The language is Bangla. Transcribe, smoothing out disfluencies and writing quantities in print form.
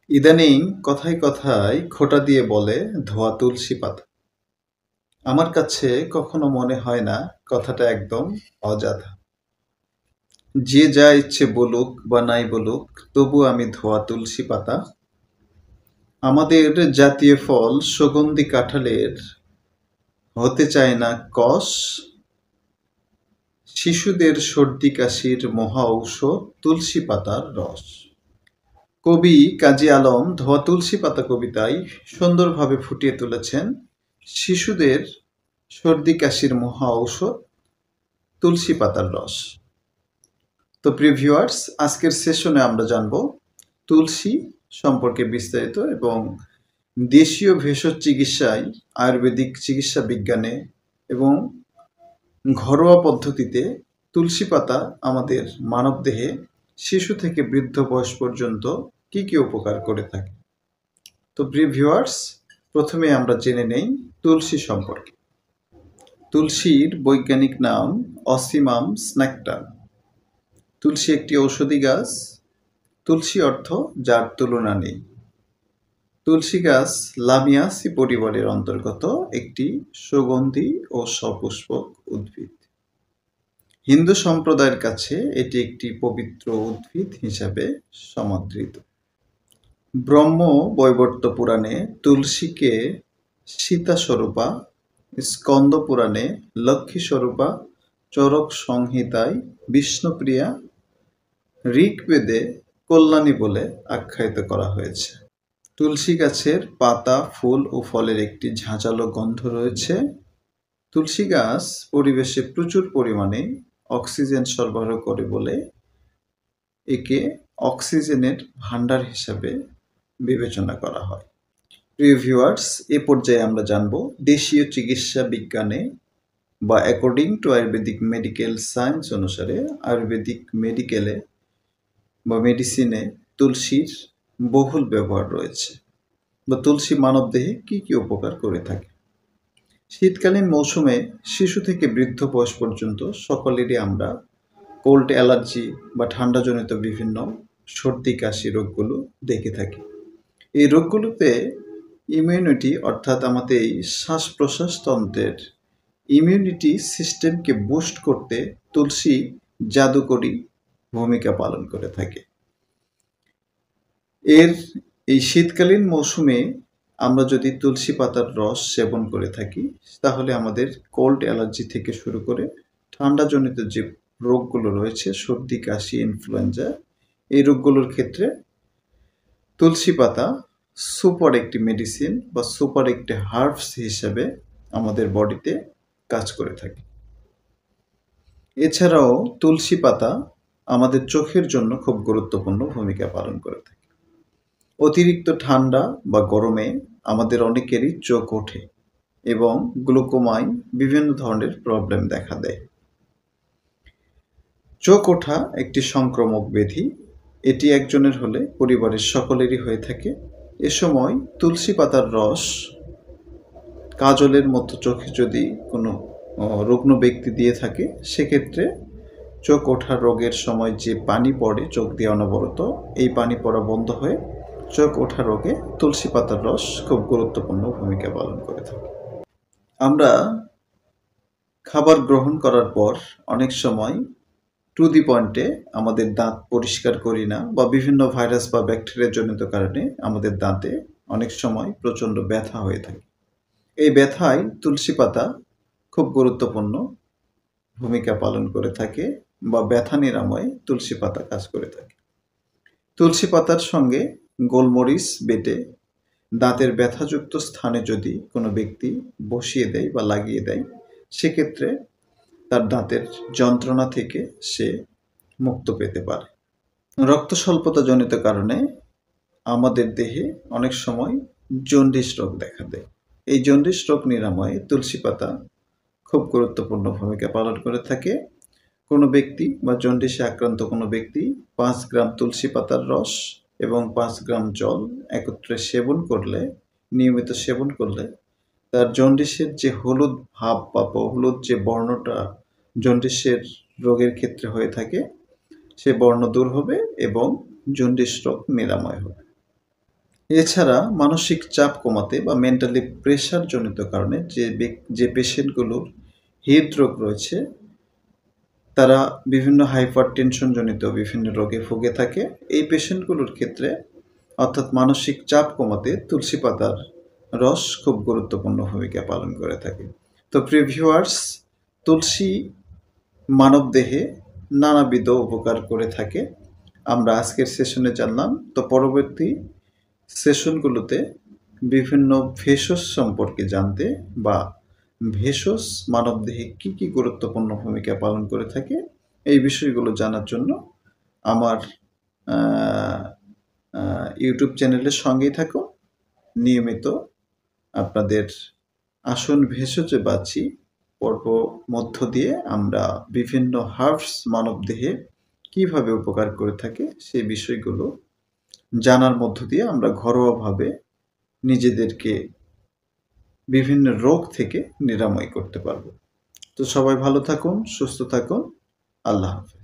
ইদানিং কথায় কথায় খোঁটা দিয়ে বলে ধোয়া তুলসী পাতা। আমার কাছে কখনো মনে হয় না কথাটা একদম অযথা। যে যা ইচ্ছে বলুক বা নাই বলুক, তবু আমি ধোয়া তুলসী পাতা। আমাদের জাতীয় ফল সুগন্ধি কাঁঠালের হতে চায় না কষ। শিশুদের সর্দি কাশির মহা ঔষধ তুলসী পাতার রস। কবি কাজী আলম ধোয়া তুলসী পাতা কবিতায় সুন্দরভাবে ফুটিয়ে তুলেছেন শিশুদের সর্দি কাশির মহা ঔষধ তুলসী পাতার রস। তো প্রিয় ভিউয়ার্স, আজকের সেশনে আমরা জানব তুলসী সম্পর্কে বিস্তারিত এবং দেশীয় ভেষজ চিকিৎসায়, আয়ুর্বেদিক চিকিৎসা বিজ্ঞানে এবং ঘরোয়া পদ্ধতিতে তুলসী পাতা আমাদের মানবদেহে শিশু থেকে বৃদ্ধ বয়স পর্যন্ত কি কি উপকার করে থাকে। তো প্রিয় ভিউয়ার্স, প্রথমে আমরা জেনে নেই তুলসী সম্পর্কে। তুলসীর বৈজ্ঞানিক নাম অসিমাম স্ন্যাকটাম। তুলসী একটি ঔষধি গাছ। তুলসী অর্থ যার তুলনা নেই। তুলসী গাছ লামিয়াসি পরিবারের অন্তর্গত একটি সুগন্ধি ও সপুষ্পক উদ্ভিদ। হিন্দু সম্প্রদায়ের কাছে এটি একটি পবিত্র উদ্ভিদ হিসাবে সমাদৃত। ব্রহ্ম বৈবর্ত পুরাণে তুলসীকে সীতা স্বরূপা, স্কন্দ পুরাণে লক্ষ্মী স্বরূপা, চরক সংহিতায় বিষ্ণুপ্রিয়া, ঋগ্বেদে কল্যাণী বলে আখ্যায়িত করা হয়েছে। তুলসী গাছের পাতা, ফুল ও ফলের একটি ঝাঁঝালো গন্ধ রয়েছে। তুলসী গাছ পরিবেশে প্রচুর পরিমাণে অক্সিজেন সরবরাহ করে বলে একে অক্সিজেনের ভাণ্ডার হিসাবে বিবেচনা করা হয়। প্রিয় ভিউয়ার্স, এ পর্যায়ে আমরা জানব দেশীয় চিকিৎসা বিজ্ঞানে বা according to Ayurvedic medical science অনুসারে আয়ুর্বেদিক মেডিকেলে বা মেডিসিনে তুলসীর বহুল ব্যবহার রয়েছে বা তুলসী মানবদেহে কি কি উপকার করে থাকে। শীতকালীন মৌসুমে শিশু থেকে বৃদ্ধ বয়স পর্যন্ত সকলেরই আমরা কোল্ড অ্যালার্জি বা ঠান্ডাজনিত বিভিন্ন সর্দি কাশি রোগগুলো দেখে থাকি। এই রোগগুলোতে ইমিউনিটি অর্থাৎ আমাদের এই শ্বাস প্রশ্বাস তন্ত্রের ইমিউনিটি সিস্টেমকে বুস্ট করতে তুলসী জাদুকরী ভূমিকা পালন করে থাকে। এই শীতকালীন মৌসুমে আমরা যদি তুলসী পাতার রস সেবন করে থাকি, তাহলে আমাদের কোল্ড অ্যালার্জি থেকে শুরু করে ঠান্ডাজনিত যে রোগগুলো রয়েছে, সর্দি কাশি ইনফ্লুয়েঞ্জা, এই রোগগুলোর ক্ষেত্রে তুলসী পাতা সুপার একটি মেডিসিন বা সুপার একটি হার্বস হিসেবে আমাদের বডিতে কাজ করে থাকে। এছাড়াও তুলসী পাতা আমাদের চোখের জন্য খুব গুরুত্বপূর্ণ ভূমিকা পালন করে থাকে। অতিরিক্ত ঠান্ডা বা গরমে আমাদের অনেকেরই চোখ ওঠে এবং গ্লুকোমায় বিভিন্ন ধরনের প্রবলেম দেখা দেয়। চোখ ওঠা একটি সংক্রামক ব্যাধি। এটি একজনের হলে পরিবারের সকলেরই হয়ে থাকে। এ সময় তুলসী পাতার রস কাজলের মতো চোখে যদি কোনো রুগ্ন ব্যক্তি দিয়ে থাকে, সেক্ষেত্রে চোখ ওঠা রোগের সময় যে পানি পড়ে চোখ দিয়ে অনবরত, এই পানি পড়া বন্ধ হয়ে চোখ ওঠা রোগে তুলসী পাতার রস খুব গুরুত্বপূর্ণ ভূমিকা পালন করে থাকে। আমরা খাবার গ্রহণ করার পর অনেক সময় টু দি পয়েন্টে আমাদের দাঁত পরিষ্কার করি না বা বিভিন্ন ভাইরাস বা ব্যাকটেরিয়া জনিত কারণে আমাদের দাঁতে অনেক সময় প্রচণ্ড ব্যথা হয়ে থাকে। এই ব্যথায় তুলসী পাতা খুব গুরুত্বপূর্ণ ভূমিকা পালন করে থাকে বা ব্যথা নিরাময়ে তুলসী পাতা কাজ করে থাকে। তুলসী পাতার সঙ্গে গোলমরিচ বেটে দাঁতের ব্যথাযুক্ত স্থানে যদি কোনো ব্যক্তি বসিয়ে দেয় বা লাগিয়ে দেয়, সেক্ষেত্রে তার দাঁতের যন্ত্রণা থেকে সে মুক্ত পেতে পারে। রক্ত স্বল্পতাজনিত কারণে আমাদের দেহে অনেক সময় জন্ডিস রোগ দেখা দেয়। এই জন্ডিস রোগ নিরাময়ে তুলসী পাতা খুব গুরুত্বপূর্ণ ভূমিকা পালন করে থাকে। কোনো ব্যক্তি বা জন্ডিসে আক্রান্ত কোনো ব্যক্তি 5 গ্রাম তুলসী পাতার রস এবং 5 গ্রাম জল একত্রে সেবন করলে, নিয়মিত সেবন করলে তার জন্ডিসের যে হলুদ ভাব বা হলুদ যে বর্ণটা জন্ডিসের রোগের ক্ষেত্রে হয়ে থাকে, সে বর্ণ দূর হবে এবং জন্ডিস রোগ নিরাময় হবে। এছাড়া মানসিক চাপ কমাতে বা মেন্টালি প্রেশার জনিত কারণে যে পেশেন্টগুলোর হৃদরোগ রয়েছে তারা বিভিন্ন হাইপার টেনশন জনিত বিভিন্ন রোগে ভুগে থাকে। এই পেশেন্টগুলোর ক্ষেত্রে অর্থাৎ মানসিক চাপ কমাতে তুলসী পাতার রস খুব গুরুত্বপূর্ণ ভূমিকা পালন করে থাকে। তো প্রিয় ভিউয়ার্স, তুলসী মানবদেহে নানাবিধ উপকার করে থাকে। আমরা আজকের সেশনে জানলাম। তো পরবর্তী সেশনগুলোতে বিভিন্ন ভেষজ সম্পর্কে জানতে বা ভেষজ মানবদেহে কী কী গুরুত্বপূর্ণ ভূমিকা পালন করে থাকে এই বিষয়গুলো জানার জন্য আমার ইউটিউব চ্যানেলের সঙ্গেই থাকুন। নিয়মিত আপনাদের আসন ভেষজ বাছি পর্ব মধ্য দিয়ে আমরা বিভিন্ন হার্বস মানবদেহে কীভাবে উপকার করে থাকে সেই বিষয়গুলো জানার মধ্য দিয়ে আমরা ঘরোয়াভাবে নিজেদেরকে বিভিন্ন রোগ থেকে নিরাময় করতে পারব। তো সবাই ভালো থাকুন, সুস্থ থাকুন। আল্লাহ হাফেজ।